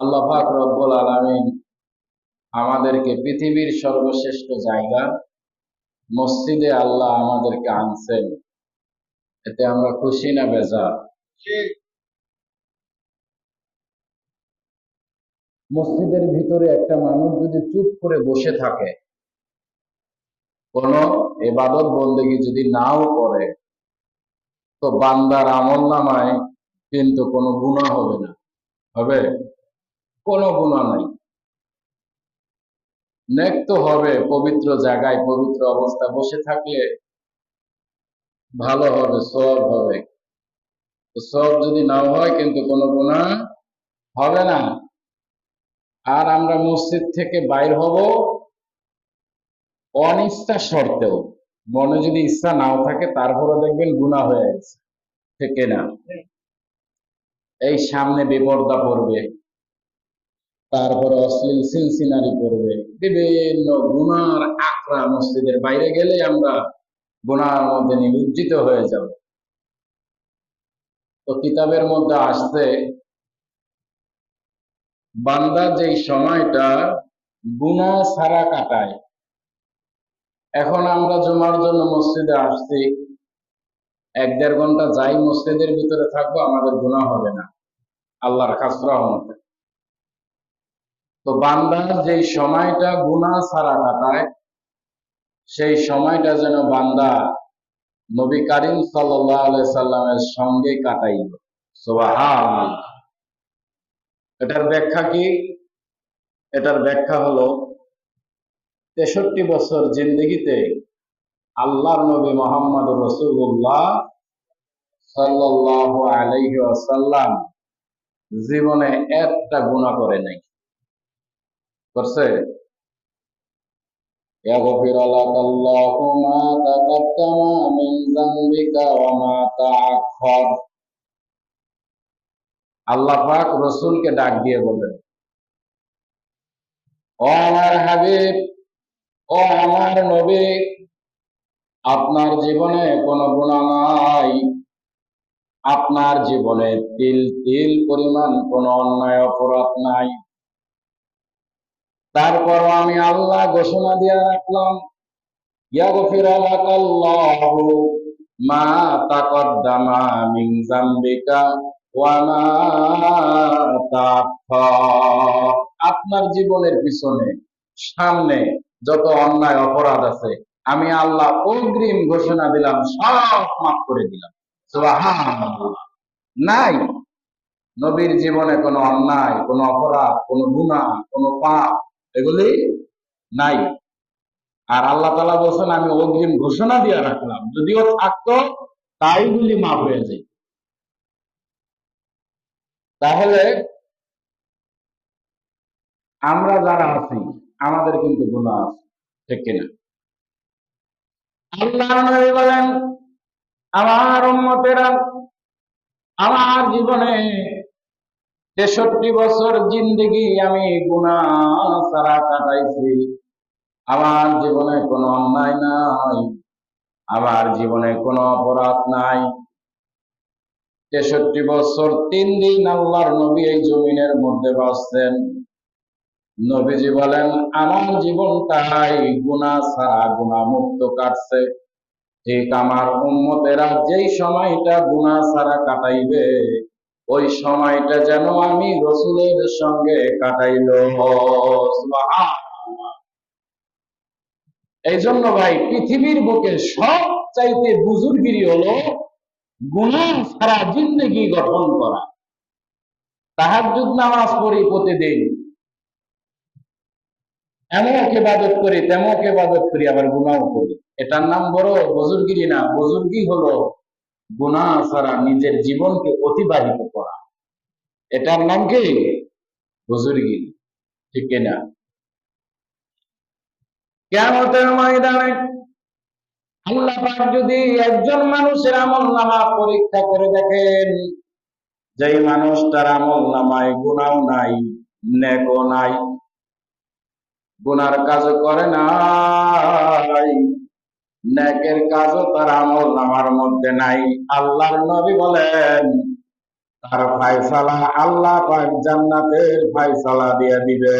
আল্লাহ পাক রব্বুল আলামিন আমাদেরকে পৃথিবীর সর্বশ্রেষ্ঠ জায়গা মসজিদে আল্লাহ আমাদেরকে আনছেন। এতে আমরা খুশি না বেজার? মসজিদের ভিতরে একটা মানুষ যদি চুপ করে বসে থাকে, কোনো ইবাদত বন্দেগী যদি নাও করে, তো বান্দার আমলনামায় কিন্তু কোনো গুনাহ হবে না। হবে? কোনো গুনাহ নাই। নেক তো হবে, পবিত্র জায়গায় পবিত্র অবস্থা বসে থাকলে ভালো হবে, সওয়াব হবে। তো সওয়াব যদি নাও হয় কিন্তু কোনো গুনাহ হবে না। আর আমরা মসজিদ থেকে বাইর হব অনিচ্ছা সত্ত্বেও, মনে যদি ইচ্ছা নাও থাকে তারপরে দেখবেন গুনাহ হয়ে গেছে, ঠিক না? এই সামনে বেপর্দা পড়বে, তারপরে অশ্লীল সিনসিনারি পড়বে, বিভিন্ন গুনার আকড়া মসজিদের বাইরে গেলে আমরা গুনার মধ্যে নিমজ্জিত হয়ে যাব। তো কিতাবের মধ্যে আসছে বান্দা যেই সময়টা গুনাহ ছাড়া কাটায়। এখন আমরা জুমার জন্য মসজিদে আসছি, 1-1.5 ঘন্টা যাই মসজিদের ভিতরে থাকবো, আমাদের গুনাহ হবে না আল্লাহর খাস রহমতে। তো বান্দার যেই সময়টা গুনাহ ছাড়া কাটায়, সেই সময়টা যেন বান্দা নবী করিম সাল্লাল্লাহু আলাইহি সাল্লামের সঙ্গে কাটাইল। সুবহানাল্লাহ। এটার ব্যাখ্যা কি? এটার ব্যাখ্যা হলো 63 বছর জিন্দেগিতে আল্লাহর নবী মুহাম্মদ রাসূলুল্লাহ সাল্লাল্লাহু আলাইহি ওয়াসাল্লাম জীবনে একটা গুনাহ করে নাই। করছে? ইয়াগফির লাকাল্লাহু মা তাকাদ্দামা মিন যামবিকা ওয়া মা তাআখার। আল্লাহ পাক রাসূলকে ডাক দিয়ে বলেন, ও আমার হাবিব, ও আমার নবী, আপনার জীবনে কোনো গুনাহ নাই। আপনার জীবনে তিল তিল পরিমাণ কোনো অন্যায় অপরাধ নাই। তারপর আমি আল্লাহ ঘোষণা দিয়ে রাখলাম, ইয়াগফির লাকাল্লাহু মা তাকদ্দামা মিন যামবিকা ওয়া মা তাআখার। আপনার জীবনের পিছনে সামনে যত অন্যায় অপরাধ আছে, আমি আল্লাহ অগ্রিম ঘোষণা দিলাম, সব মাফ করে দিলাম। সুবহানাল্লাহ। নাই, নবীর জীবনে কোনো অন্যায়, কোনো অপরাধ, কোনো গুনাহ, কোনো পাপ এগুলি নাই। আর আল্লাহ তাআলা বলছেন আমি অগ্রিম ঘোষণা দিয়ে রাখলাম, যদিও থাকতো তাইগুলি মাফ হয়ে যায়। তাহলে আমরা যারা আছি আমাদের কিন্তু গুনাহ আছে, ঠিক কিনা? আল্লাহ নবী বলেন, আমার উম্মতেরা, আমার জীবনে 63 বছর জিন্দেগি আমি গুনাহ ছাড়া কাটাইছি। আমার জীবনে কোনো অন্যায় নাই, আমার জীবনে কোনো অপরাধ নাই। 63 বছর 3 দিন আল্লাহর নবী এই জমিনের মধ্যে বাঁচতেন। নবীজি বলেন, আমার জীবনটাই গুনাহ ছাড়া গুনাহ মুক্ত কাটছে। ঠিক আমার উম্মতেরা যেই সময়টা গুনাহ ছাড়া কাটাইবে, ওই সময়টা যেন আমি রসুলের সঙ্গে কাটাইল। সুবহানাল্লাহ। এই জন্য ভাই, পৃথিবীর বুকে সব চাইতে বুজুর্গিরি হলো গুনাহ ছাড়া জিন্দেগি গঠন করা। তাহাজ্জুদ নামাজ পড়ি প্রতিদিন, এমন ইবাদত করি তেমন ইবাদত করি, আবার গুনাহ করি। এটার নাম বড় বুজুর্গিরি না। বুজুর্গি হলো গুনাহ ছাড়া নিজের জীবনকে অতিবাহিত করা। এটার নাম কি? বুজুর্গি, ঠিক না? কিয়ামতের ময়দানে আল্লাহ পাক যদি একজন মানুষের আমলনামা পরীক্ষা করে দেখেন, যেই মানুষটার আমলনামায় গুনাহ নাই, নেকও নাই, গুনার কাজও করে নাই, নেকের কাজও তার আমলনামার মধ্যে নাই, আল্লাহর নবী বলেন তার ফায়সালা আল্লাহ পাক জান্নাতের ফায়সালা দিয়ে দিবে।